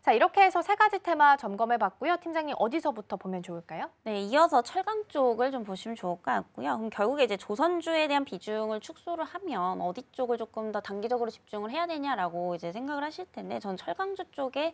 자, 이렇게 해서 세 가지 테마 점검해 봤고요. 팀장님 어디서부터 보면 좋을까요? 네, 이어서 철강 쪽을 좀 보시면 좋을 것 같고요. 그럼 결국에 이제 조선주에 대한 비중을 축소를 하면 어디 쪽을 조금 더 단기적으로 집중을 해야 되냐라고 이제 생각을 하실 텐데, 전 철강주 쪽에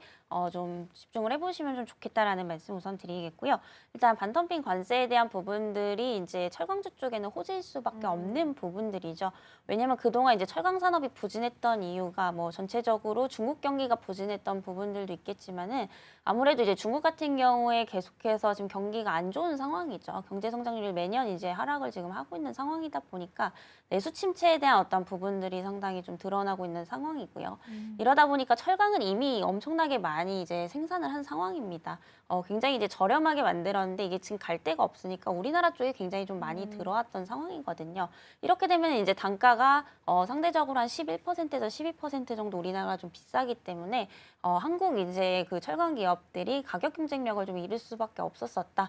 좀 집중을 해보시면 좀 좋겠다라는 말씀 우선 드리겠고요. 일단 반덤핑 관세에 대한 부분들이 이제 철강주 쪽에는 호재일 수밖에 없는 부분들이죠. 왜냐면 그동안 이제 철강 산업이 부진했던 이유가 뭐 전체적으로 중국 경기가 부진했던 부분들도 있겠지만은, 아무래도 이제 중국 같은 경우에 계속해서 지금 경기가 안 좋은 상황이죠. 경제 성장률이 매년 이제 하락을 지금 하고 있는 상황이다 보니까 내수 침체에 대한 어떤 부분들이 상당히 좀 드러나고 있는 상황이고요. 이러다 보니까 철강은 이미 엄청나게 많이 이제 생산을 한 상황입니다. 굉장히 이제 저렴하게 만들었는데 이게 지금 갈 데가 없으니까 우리나라 쪽에 굉장히 좀 많이 들어왔던 상황이거든요. 이렇게 되면 이제 단가가 상대적으로 한 11%에서 12% 정도 우리나라가 좀 비싸기 때문에 한국 이제 그 철강 기업들이 가격 경쟁력을 좀 잃을 수밖에 없었었다.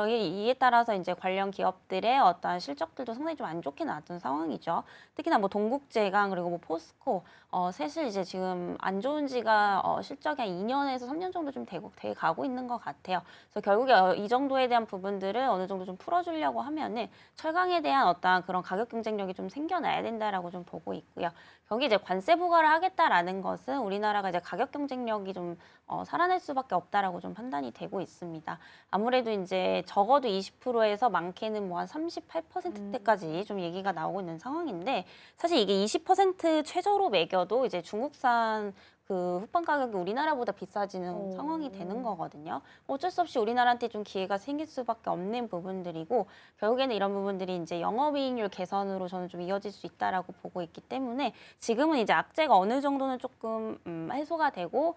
이에 따라서 이제 관련 기업들의 어떠한 실적들도 상당히 좀 안 좋게 나왔던 상황이죠. 특히나 뭐 동국제강 그리고 뭐 포스코 셋을 이제 지금 안 좋은 지가 실적이 한 2년에서 3년 정도 좀 돼 가고 있는 것 같아요. 그래서 결국에 이 정도에 대한 부분들을 어느 정도 좀 풀어주려고 하면은 철강에 대한 어떠한 그런 가격 경쟁력이 좀 생겨나야 된다라고 좀 보고 있고요. 거기 이제 관세 부과를 하겠다라는 것은 우리나라가 이제 가격 경쟁력이 좀 살아날 수밖에 없다라고 좀 판단이 되고 있습니다. 아무래도 이제 적어도 20%에서 많게는 뭐 한 38%대까지 좀 얘기가 나오고 있는 상황인데, 사실 이게 20% 최저로 매겨도 이제 중국산 그 후판 가격이 우리나라보다 비싸지는 상황이 되는 거거든요. 어쩔 수 없이 우리나라한테 좀 기회가 생길 수밖에 없는 부분들이고, 결국에는 이런 부분들이 이제 영업이익률 개선으로 저는 좀 이어질 수 있다라고 보고 있기 때문에, 지금은 이제 악재가 어느 정도는 조금 해소가 되고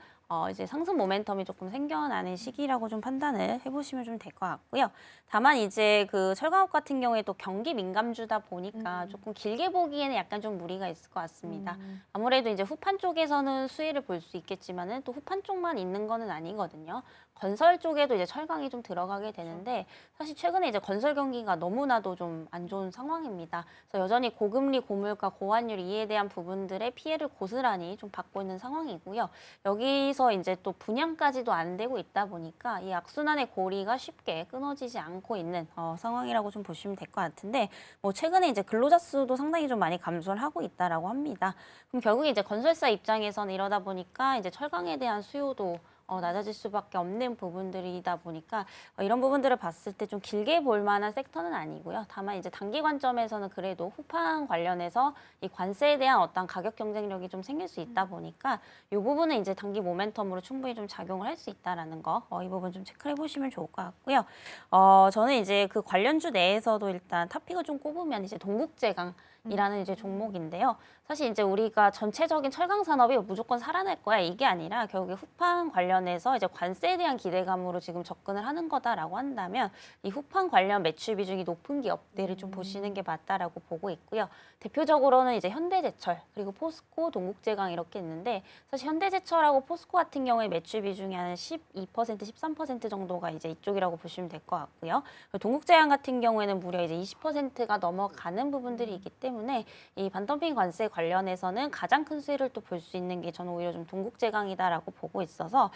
이제 상승 모멘텀이 조금 생겨나는 시기라고 좀 판단을 해보시면 좀 될 것 같고요. 다만 이제 그 철강업 같은 경우에 또 경기 민감주다 보니까 조금 길게 보기에는 약간 좀 무리가 있을 것 같습니다. 아무래도 이제 후판 쪽에서는 수혜를 볼 수 있겠지만은 또 후판 쪽만 있는 거는 아니거든요. 건설 쪽에도 이제 철강이 좀 들어가게 되는데, 사실 최근에 이제 건설 경기가 너무나도 좀 안 좋은 상황입니다. 그래서 여전히 고금리, 고물가, 고환율 이에 대한 부분들의 피해를 고스란히 좀 받고 있는 상황이고요. 여기서 이제 또 분양까지도 안 되고 있다 보니까 이 악순환의 고리가 쉽게 끊어지지 않고 있는 상황이라고 좀 보시면 될 것 같은데, 뭐 최근에 이제 근로자 수도 상당히 좀 많이 감소를 하고 있다라고 합니다. 그럼 결국에 이제 건설사 입장에서는 이러다 보니까 이제 철강에 대한 수요도 낮아질 수밖에 없는 부분들이다 보니까 이런 부분들을 봤을 때 좀 길게 볼 만한 섹터는 아니고요. 다만 이제 단기 관점에서는 그래도 후판 관련해서 이 관세에 대한 어떤 가격 경쟁력이 좀 생길 수 있다 보니까 이 부분은 이제 단기 모멘텀으로 충분히 좀 작용을 할 수 있다라는 거, 이 부분 좀 체크해 보시면 좋을 것 같고요. 저는 이제 그 관련주 내에서도 일단 탑픽을 좀 꼽으면 이제 동국제강 이라는 이제 종목인데요. 사실 이제 우리가 전체적인 철강 산업이 무조건 살아날 거야 이게 아니라, 결국에 후판 관련해서 이제 관세에 대한 기대감으로 지금 접근을 하는 거다라고 한다면 이 후판 관련 매출 비중이 높은 기업들을 좀 보시는 게 맞다라고 보고 있고요. 대표적으로는 이제 현대제철 그리고 포스코, 동국제강 이렇게 있는데, 사실 현대제철하고 포스코 같은 경우에 매출 비중이 한 12%, 13% 정도가 이제 이쪽이라고 보시면 될 것 같고요. 동국제강 같은 경우에는 무려 이제 20%가 넘어가는 부분들이 있기 때문에 이 반덤핑 관세 관련해서는 가장 큰 수혜를 또 볼 수 있는 게 저는 오히려 좀 동국제강이다라고 보고 있어서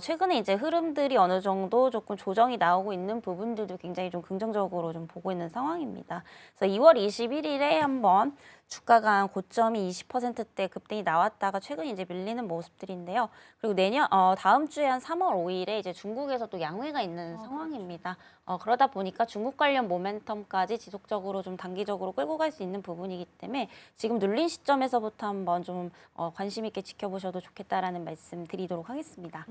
최근에 이제 흐름들이 어느 정도 조금 조정이 나오고 있는 부분들도 굉장히 좀 긍정적으로 좀 보고 있는 상황입니다. 그래서 2월 21일에 한번 주가가 한 고점이 20%대 급등이 나왔다가 최근 이제 밀리는 모습들인데요. 그리고 다음 주에 한 3월 5일에 이제 중국에서 또 양회가 있는 상황입니다. 그러다 보니까 중국 관련 모멘텀까지 지속적으로 좀 단기적으로 끌고 갈 수 있는 부분이기 때문에 지금 눌린 시점에서부터 한번 좀 관심 있게 지켜보셔도 좋겠다라는 말씀 드리도록 하겠습니다.